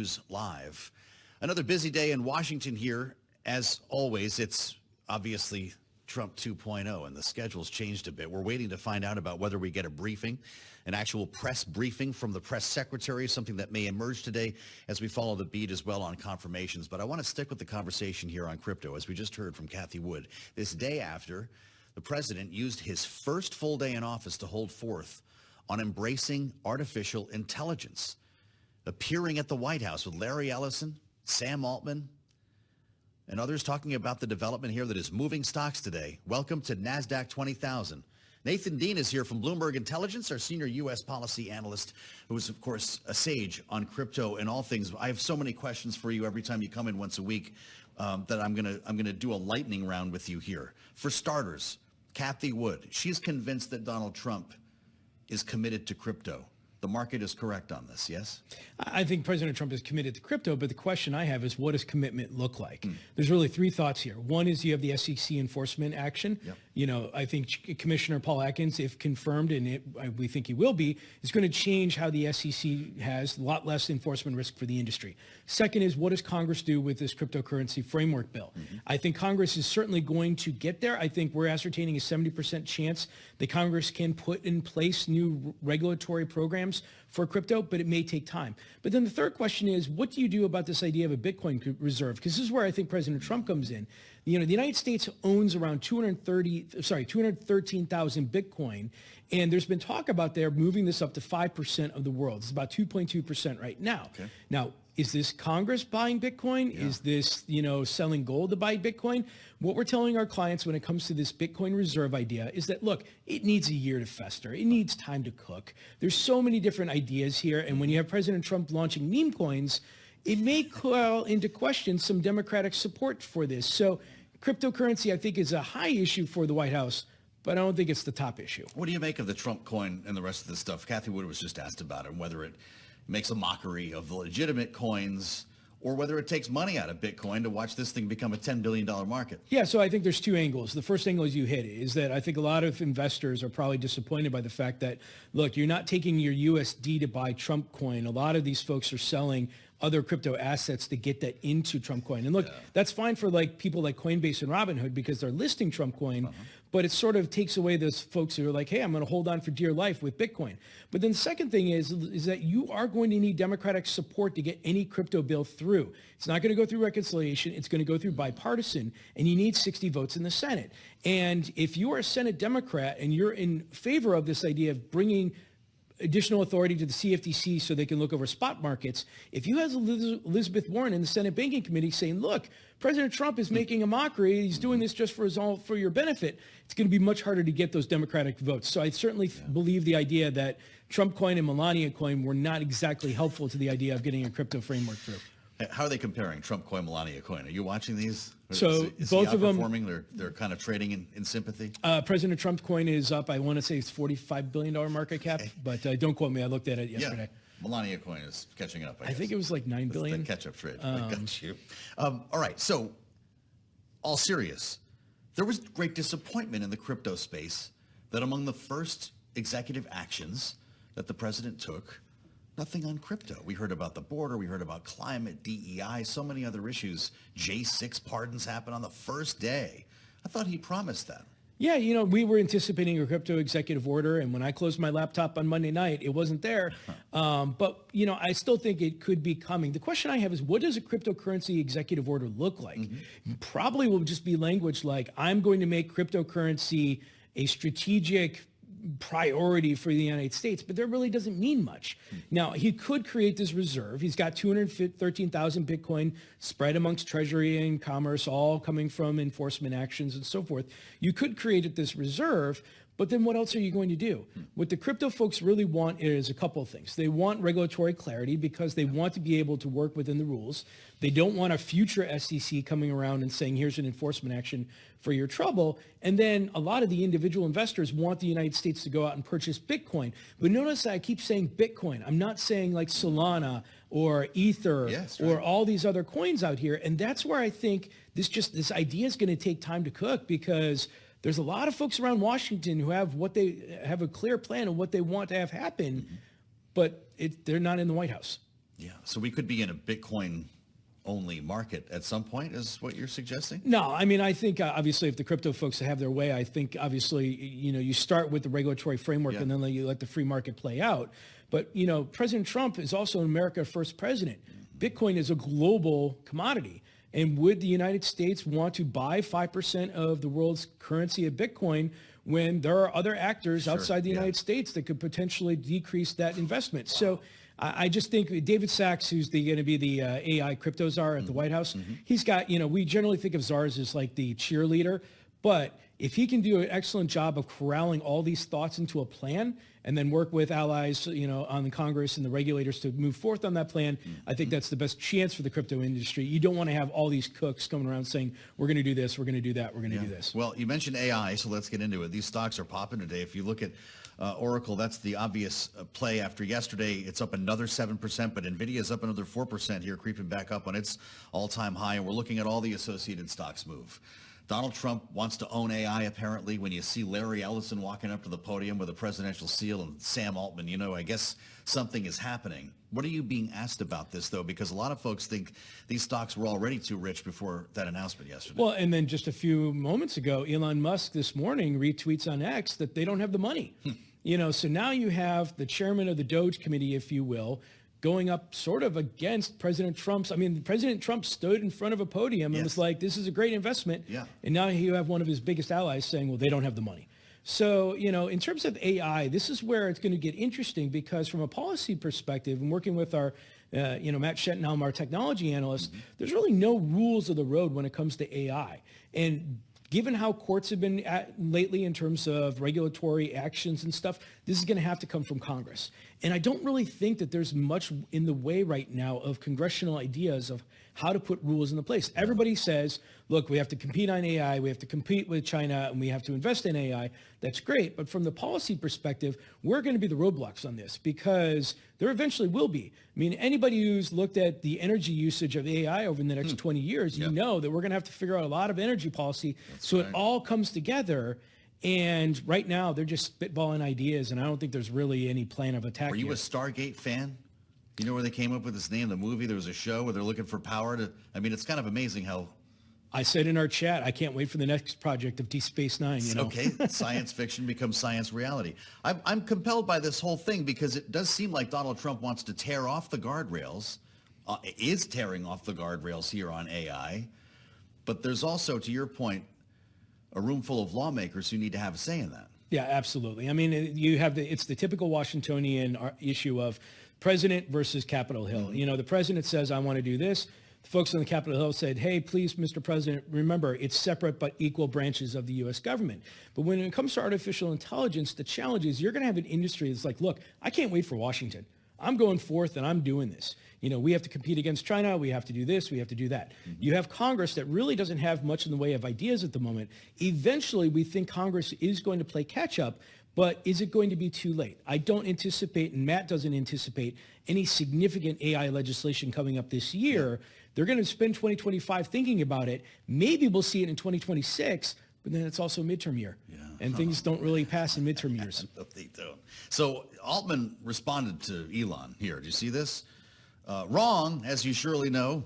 News Live. Another busy day in Washington here. As always, it's obviously Trump 2.0, and the schedule's changed a bit. We're waiting to find out about whether we get a briefing, an actual press briefing from the press secretary, something that may emerge today as we follow the beat as well on confirmations. But I want to stick with the conversation here on crypto, as we just heard from Kathy Wood. This day after the president used his first full day in office to hold forth on embracing artificial intelligence, appearing at the White House with Larry Ellison, Sam Altman, and others talking about the development here that is moving stocks today. Welcome to NASDAQ 20,000. Nathan Dean is here from Bloomberg Intelligence, our senior U.S. policy analyst, who is, of course, a sage on crypto and all things. I have so many questions for you every time you come in once a week that I'm gonna do a lightning round with you here. For starters, Kathy Wood, she's convinced that Donald Trump is committed to crypto. The market is correct on this, yes? I think President Trump is committed to crypto, but the question I have is, what does commitment look like? There's really three thoughts here. One is you have the SEC enforcement action. Yep. You know, I think Commissioner Paul Atkins, if confirmed, and we think he will be, is going to change how the SEC has a lot less enforcement risk for the industry. Second is, what does Congress do with this cryptocurrency framework bill? I think Congress is certainly going to get there. I think we're ascertaining a 70% chance that Congress can put in place new regulatory programs for crypto, but it may take time. But then the third question is, what do you do about this idea of a Bitcoin reserve? Because this is where I think President Trump comes in. You know, the United States owns around 213,000 Bitcoin, and there's been talk about there moving this up to 5% of the world. It's about 2.2% right now. Okay. Now, is this Congress buying Bitcoin? Yeah. Is this, selling gold to buy Bitcoin? What we're telling our clients when it comes to this Bitcoin reserve idea is that, look, it needs a year to fester. It needs time to cook. There's so many different ideas here. And when you have President Trump launching meme coins, it may call into question some Democratic support for this. So cryptocurrency, I think, is a high issue for the White House, but I don't think it's the top issue. What do you make of the Trump coin and the rest of this stuff? Kathy Wood was just asked about it, and whether it makes a mockery of the legitimate coins or whether it takes money out of Bitcoin to watch this thing become a $10 billion market. Yeah, so I think there's two angles. The first angle is you hit is that I think a lot of investors are probably disappointed by the fact that, look, you're not taking your USD to buy Trump coin. A lot of these folks are selling other crypto assets to get that into Trump coin. And look, that's fine for like people like Coinbase and Robinhood because they're listing Trump coin, but it sort of takes away those folks who are like, hey, I'm going to hold on for dear life with Bitcoin. But then the second thing is that you are going to need Democratic support to get any crypto bill through. It's not going to go through reconciliation. It's going to go through bipartisan, and you need 60 votes in the Senate. And if you are a Senate Democrat and you're in favor of this idea of bringing additional authority to the CFTC so they can look over spot markets, if you have Elizabeth Warren in the Senate Banking Committee saying, look, President Trump is making a mockery, he's doing this just for your benefit, it's going to be much harder to get those Democratic votes. So I certainly believe the idea that Trump coin and Melania coin were not exactly helpful to the idea of getting a crypto framework through. How are they comparing Trump coin, Melania coin? Are you watching these? So is both he of them, they're kind of trading in sympathy? President Trump coin is up. I want to say it's $45 billion market cap, but don't quote me. I looked at it yesterday. Yeah. Melania coin is catching up, I guess. I think it was like $9 billion. The catch-up trade. I got you. All right, so all serious. There was great disappointment in the crypto space that among the first executive actions that the president took, nothing on crypto. We heard about the border. We heard about climate, DEI, so many other issues. J6 pardons happened on the first day. I thought he promised that. Yeah, we were anticipating a crypto executive order, and when I closed my laptop on Monday night, it wasn't there. But, I still think it could be coming. The question I have is, what does a cryptocurrency executive order look like? Probably will just be language like, I'm going to make cryptocurrency a strategic priority for the United States, but that really doesn't mean much. Now, he could create this reserve. He's got 213,000 Bitcoin spread amongst Treasury and Commerce, all coming from enforcement actions and so forth. You could create this reserve, but then what else are you going to do? What the crypto folks really want is a couple of things. They want regulatory clarity because they want to be able to work within the rules. They don't want a future SEC coming around and saying, here's an enforcement action for your trouble. And then a lot of the individual investors want the United States to go out and purchase Bitcoin. But notice I keep saying Bitcoin. I'm not saying like Solana or Ether or all these other coins out here. And that's where I think this idea is going to take time to cook, because there's a lot of folks around Washington who have a clear plan of what they want to have happen, but they're not in the White House. Yeah. So we could be in a Bitcoin only market at some point, is what you're suggesting? No, I mean, I think obviously if the crypto folks have their way, I think obviously, you start with the regulatory framework and then you let the free market play out. But, President Trump is also an America First president. Bitcoin is a global commodity. And would the United States want to buy 5% of the world's currency of Bitcoin when there are other actors outside the United States that could potentially decrease that investment? So I just think David Sachs, who's going to be the AI crypto czar at the White House, he's got, we generally think of czars as like the cheerleader, but if he can do an excellent job of corralling all these thoughts into a plan and then work with allies, on the Congress and the regulators to move forth on that plan, I think that's the best chance for the crypto industry. You don't want to have all these cooks coming around saying, we're going to do this, we're going to do that, we're going to do this. Well, you mentioned AI, so let's get into it. These stocks are popping today. If you look at Oracle, that's the obvious play after yesterday. It's up another 7%, but NVIDIA is up another 4% here, creeping back up on its all-time high, and we're looking at all the associated stocks move. Donald Trump wants to own AI, apparently. When you see Larry Ellison walking up to the podium with a presidential seal and Sam Altman, I guess something is happening. What are you being asked about this, though? Because a lot of folks think these stocks were already too rich before that announcement yesterday. Well, and then just a few moments ago, Elon Musk this morning retweets on X that they don't have the money. So now you have the chairman of the Doge committee, if you will, going up sort of against President Trump's. I mean, President Trump stood in front of a podium and was like, this is a great investment. Yeah. And now you have one of his biggest allies saying, well, they don't have the money. So, in terms of AI, this is where it's going to get interesting because from a policy perspective and working with our, Matt Schettenhelm, our technology analyst, there's really no rules of the road when it comes to AI. And given how courts have been lately in terms of regulatory actions and stuff, this is going to have to come from Congress. And I don't really think that there's much in the way right now of congressional ideas of how to put rules into place. Everybody says, look, we have to compete on AI, we have to compete with China, and we have to invest in AI. That's great. But from the policy perspective, we're going to be the roadblocks on this because there eventually will be. I mean, anybody who's looked at the energy usage of AI over the next 20 years, you know that we're going to have to figure out a lot of energy policy. It all comes together. And right now, they're just spitballing ideas, and I don't think there's really any plan of attack. Are you a Stargate fan? You know where they came up with this name, the movie? There was a show where they're looking for power to... I mean, it's kind of amazing how... I said in our chat, I can't wait for the next project of Deep Space Nine. Okay, science fiction becomes science reality. I'm compelled by this whole thing because it does seem like Donald Trump wants to tear off the guardrails, is tearing off the guardrails here on AI. But there's also, to your point, a room full of lawmakers who need to have a say in that. Yeah, absolutely. I mean, you have it's the typical Washingtonian issue of president versus Capitol Hill. The president says, I want to do this. The folks on the Capitol Hill said, hey, please, Mr. President, remember, it's separate but equal branches of the U.S. government. But when it comes to artificial intelligence, the challenge is you're going to have an industry that's like, look, I can't wait for Washington. I'm going forth and I'm doing this. We have to compete against China. We have to do this. We have to do that. You have Congress that really doesn't have much in the way of ideas at the moment. Eventually, we think Congress is going to play catch up, but is it going to be too late? I don't anticipate, and Matt doesn't anticipate, any significant AI legislation coming up this year. They're going to spend 2025 thinking about it. Maybe we'll see it in 2026, but then it's also a midterm year. And things don't really pass in midterm years. They don't. So Altman responded to Elon here. Do you see this? Wrong, as you surely know.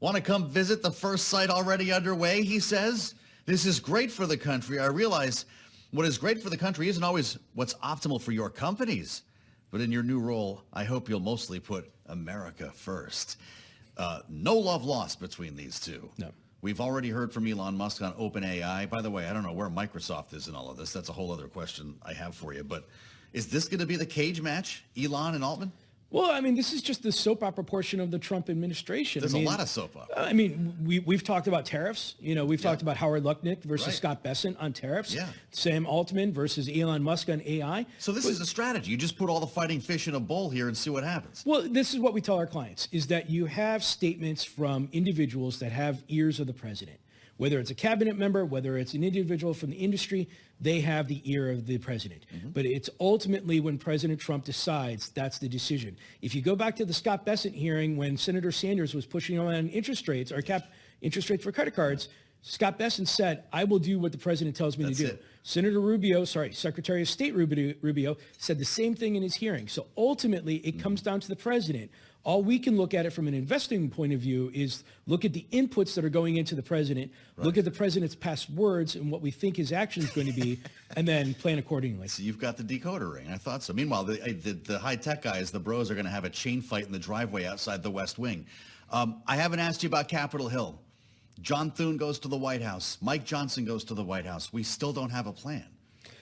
Want to come visit the first site already underway, he says. This is great for the country. I realize what is great for the country isn't always what's optimal for your companies. But in your new role, I hope you'll mostly put America first. No love lost between these two. No. We've already heard from Elon Musk on OpenAI. By the way, I don't know where Microsoft is in all of this. That's a whole other question I have for you. But is this going to be the cage match, Elon and Altman? Well, I mean, this is just the soap opera portion of the Trump administration. There's a lot of soap opera. I mean, we've talked about tariffs. We've talked about Howard Lutnick versus Scott Bessent on tariffs. Yeah. Sam Altman versus Elon Musk on AI. So this is a strategy. You just put all the fighting fish in a bowl here and see what happens. Well, this is what we tell our clients, is that you have statements from individuals that have ears of the president. Whether it's a cabinet member, whether it's an individual from the industry, they have the ear of the president. But it's ultimately when President Trump decides, that's the decision. If you go back to the Scott Bessent hearing when Senator Sanders was pushing on interest rates or cap interest rates for credit cards, Scott Bessent said, I will do what the president tells me That's to do. it. Secretary of State Rubio said the same thing in his hearing. So ultimately, it comes down to the president. All we can look at it from an investing point of view is look at the inputs that are going into the president, look at the president's past words and what we think his action is going to be, and then plan accordingly. So you've got the decoder ring. I thought so. Meanwhile, the high-tech guys, the bros, are going to have a chain fight in the driveway outside the West Wing. I haven't asked you about Capitol Hill. John Thune goes to the White House. Mike Johnson goes to the White House. We still don't have a plan.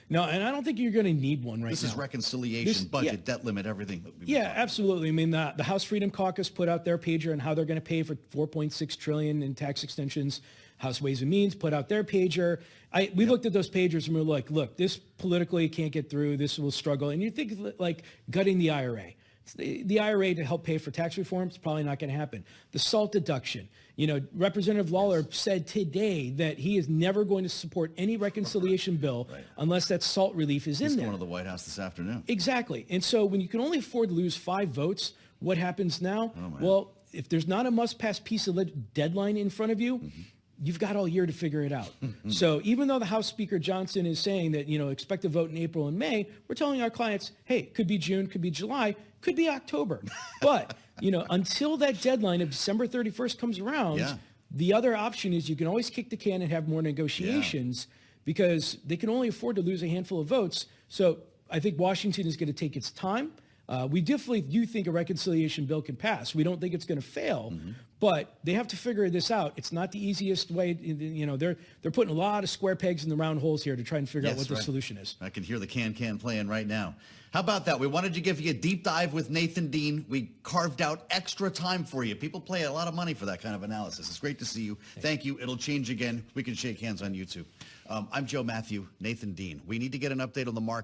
No, and I don't think you're going to need one right now. This is reconciliation, budget, debt limit, everything. Yeah, absolutely. I mean, the House Freedom Caucus put out their pager on how they're going to pay for $4.6 trillion in tax extensions. House Ways and Means put out their pager. We looked at those pagers and we were like, look, this politically can't get through. This will struggle. And you think like gutting the IRA. The IRA to help pay for tax reform is probably not going to happen. The SALT deduction. Representative Lawler said today that he is never going to support any reconciliation bill unless that SALT relief is in there. He's going to the White House this afternoon. Exactly. And so when you can only afford to lose 5 votes, what happens now? Well, if there's not a must-pass piece of deadline in front of you, you've got all year to figure it out. So even though the House Speaker Johnson is saying that, expect a vote in April and May, we're telling our clients, hey, it could be June, could be July, could be October. But, until that deadline of December 31st comes around, the other option is you can always kick the can and have more negotiations because they can only afford to lose a handful of votes. So I think Washington is going to take its time. We definitely do think a reconciliation bill can pass. We don't think it's going to fail, but they have to figure this out. It's not the easiest way. They're putting a lot of square pegs in the round holes here to try and figure out what the solution is. I can hear the can playing right now. How about that? We wanted to give you a deep dive with Nathan Dean. We carved out extra time for you. People pay a lot of money for that kind of analysis. It's great to see you. Thank you. It'll change again. We can shake hands on YouTube. I'm Joe Matthew, Nathan Dean. We need to get an update on the market.